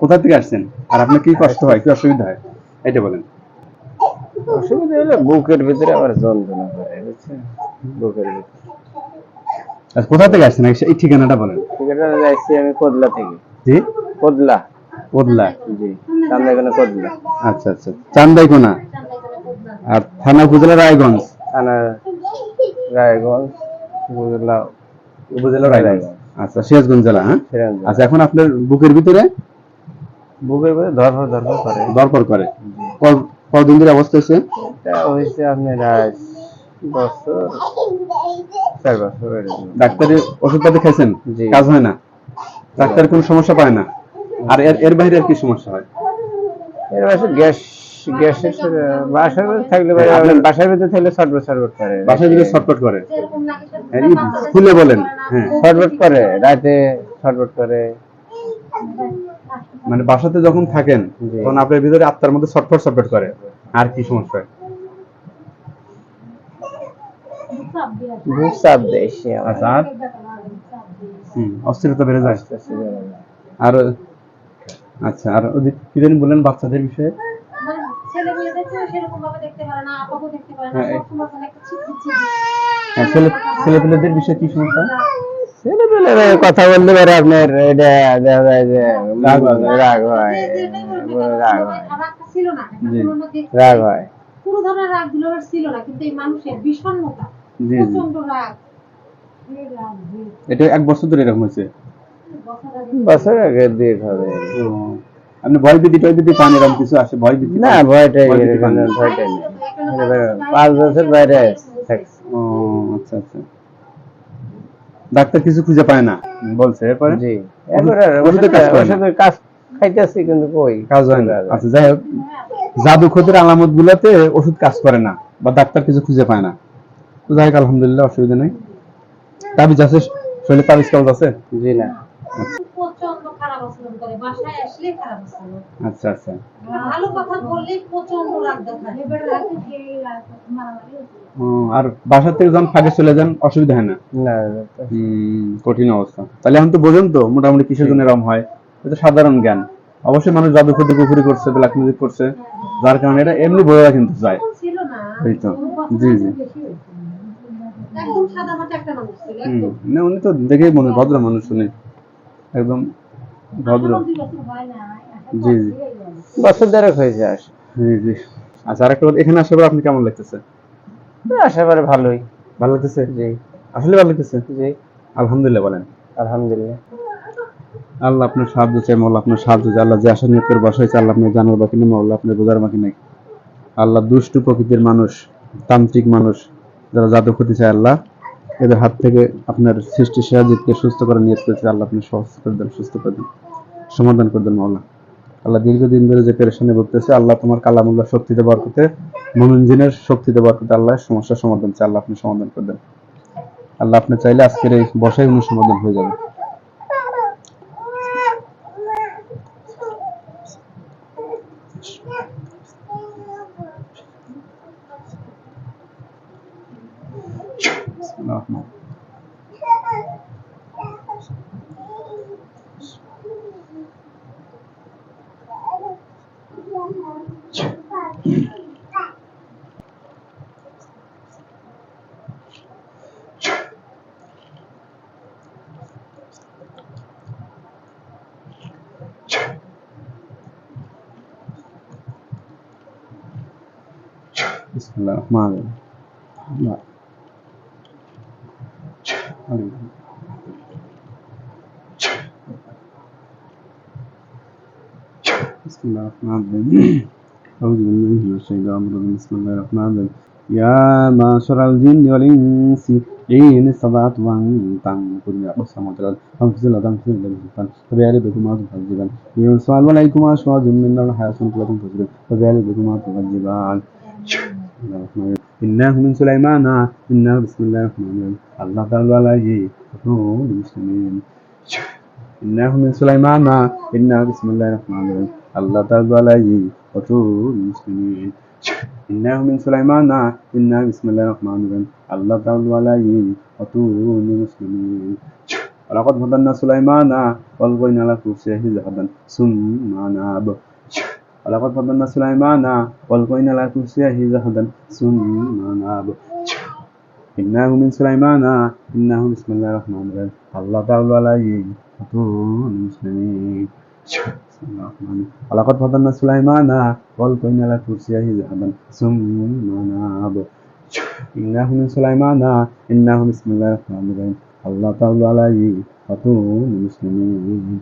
কোথা থেকে আসছেন? আর আপনার কি কষ্ট হয়, কি অসুবিধা হয়, এটা বলেন। অসুবিধা হলো বুকের ভিতরে আবার যন্ত্রণা করে, বুঝছেন? বুকের ভিতরে। আর কোথা থেকে আসছেন এই ঠিকানাটা বলেন। ঠিকানা যাইছি আমি কোদলা থেকে। জি, কোদলা। বদলা। জি, চান্দাইখানা কোদলা। আচ্ছা আচ্ছা, চান্দাইকোনা। আর থানা উপজেলা রায়গঞ্জ। থানা রায়গঞ্জ, উপজেলা উপজেলা রায়গঞ্জ। রায়গঞ্জ, আচ্ছা, সিরাজগঞ্জ জেলা। হ্যাঁ, সিরাজ জেলা। আচ্ছা, এখন আপনার বুকের ভিতরে বুকের ভিতরে ধরফর ধরফর করে। দরপর করে। জি। কদিন ধরে অবস্থা হয়েছে? এটা হয়েছে আপনার আজ বছর, 4 বছর এরকম। ডাক্তারের ওষুধপাতি খাইছেন? জি। কাজ হয় না? ডাক্তার কোনো সমস্যা পায় না? আর এর এর বাইরে আর কি সমস্যা হয়? এর বাসে গ্যাসের বাসার ভিতরে থাকলে পরে বাসার ভিতরে থাকলে ছটফট ছটফট করে। বাসায় দিলে ছটফট করে? হ্যাঁ, খুলে বলেন। হ্যাঁ, ছটফট করে রাতে, ছটফট করে। মানে বাসাতে যখন থাকেন জি। তখন আপনার ভিতরে আত্মার মধ্যে ছটফট ছটফট করে। আর কি সমস্যা হয়? বুক চাপ দেয় সে আমার। আচ্ছা, আর অস্থিরতা বেড়ে যায়। আস্তে আস্তে বেড়ে যায়। আর আচ্ছা, আর ওই যে কি জানি বললেন বাচ্চাদের বিষয়ে? হ্যাঁ, হ্যাঁ, ছেলেপেলেদের বিষয়ে কি সমস্যা? ছেলেপেলের কথা বলতে পারে আপনার, এটা দেখা যায় যে রাগ হয়। রাগ হয়, রাগ হয়, জি রাগ হয়। পুরো ধরনের রাগ দুলাভার ছিল না, কিন্তু এই মানুষের বিষণ্ণতা, জি জি, প্রচন্ড রাগ। এটা 1 বছর ধরে এরকম হয়েছে? বছর আগে দিয়ে হবে। ও, আপনি ভয় ভীতি টয় ভীতি পান, এরকম কিছু আসে ভয় ভীতি? না, ভয়টাই ভয় ভীতি এরকম পান না? ভয়টাই নেই। 5 বছর বাইরে থাকছি। ও আচ্ছা আচ্ছা, ডাক্তার কিছু খুঁজে পায় না বলছে, এরপরে জি, এরপরে ওষুধে কাজ করে না? ওষুধের কাজ খাইতেছি কিন্তু কই কাজ হয় না। আচ্ছা, যাই হোক, জাদু ক্ষতির আলামত গুলাতে ওষুধ কাজ করে না বা ডাক্তার কিছু খুঁজে পায় না, তো যাই হোক আলহামদুলিল্লাহ, অসুবিধা নেই। তাবিজ আছে শরীরে? তাবিজ কাজ আছে? জি না। প্রচন্ড খারাপ আচরণ করে, বাসায় আসলে খারাপ আচরণ। আচ্ছা আচ্ছা, ভালো কথা বললেই প্রচন্ড রাগ দেখায়। ও, আর বাসা থেকে যখন ফাঁকে চলে যান অসুবিধা হয় না? না, কঠিন অবস্থা। তাহলে এখন তো বোঝেন তো মোটামুটি কিসের জন্য এরকম হয়। এটা সাধারণ জ্ঞান। অবশ্যই মানুষ জাদু ক্ষতি কুফরি করছে, ব্ল্যাক ম্যাজিক করছে, যার কারণে এটা এমনি বোঝা কিন্তু যায়। ছিল না, এই তো, জি জি, একদম সাদা মাটা একটা মানুষ ছিল, একদম। না, উনি তো দেখেই মনে হয় ভদ্র মানুষ, উনি একদম ভদ্র। জি জি, বছর দেড়েক হয়েছে আসে। জি জি। আচ্ছা, আরেকটা কথা, এখানে আসার পর আপনি কেমন লাগতেছে? আসার পরে ভালোই। ভালো লাগতেছে? জি। আসলে ভালো লাগতেছে? জি, আলহামদুলিল্লাহ বলেন। আলহামদুলিল্লাহ। আল্লাহ আপনার সাহায্য চাই, মৌলা আপনার সাহায্য চাই। আল্লাহ যে আশা নিয়ত করে বসাই চাই, আল্লাহ আপনার জানার বাকি নেই, মৌলা আপনার বোঝার বাকি নেই। আল্লাহ দুষ্টু প্রকৃতির মানুষ, তান্ত্রিক মানুষ, যারা জাদু ক্ষতি চায়, আল্লাহ এদের হাত থেকে আপনার সৃষ্টি সিরাজিৎকে সুস্থ করে নিয়ত করেছে, আল্লাহ আপনি সহজ করে দেন, সুস্থ করে দেন, সমাধান করে দেন মৌলা। আল্লাহ দীর্ঘদিন ধরে যে পেরেশানি ভুগতেছে, আল্লাহ তোমার কালামুল্লাহ শক্তিতে বরকতে, মুমিন জিনের শক্তিতে বরকতে আল্লাহ সমস্যার সমাধান চাই, আল্লাহ আপনি সমাধান করে দেন। আল্লাহ আপনি চাইলে আজকের এই বসাই উনি সমাধান হয়ে যাবে। বিসমিল্লাহির রহমানির রহিম। بسم الله الرحمن الرحيم. أعوذ بالله من الشيطان الرجيم. بسم الله الرحمن الرحيم. يا معشر الجن والإنس إن استطعتم أن تنفذوا من أقصى السماوات فانفذوا لا تنفذون إلا بسلطان فبأيديكما تكذبان يرسل عليكم أشواظ من نار حياة لا تنفذون فبأيديكما تكذبان إنه من سليمان إنه بسم الله الرحمن الرحيم الله تعالى عليه وطول المسلمين إنه من سليمان إنه بسم الله الرحمن الرحيم الله تعالى عليه وطول المسلمين إنه من سليمان إنه بسم الله الرحمن الرحيم الله تعالى عليه وطول المسلمين ولقد فتنا سليمان والقينا له كرسيه جسدا ثم أناب ولقد فتنا سليمان والقينا له كرسيه جسدا ثم أناب إنه من سليمان إنه بسم الله الرحمن الرحيم الله تعالى عليه وطول المسلمين بسم الله الرحمن الرحيم ولقد فتنا سليمان والقينا له كرسيه جسدا ثم أناب إنه من سليمان إنه بسم الله الرحمن الرحيم الله تعالى عليه وطول المسلمين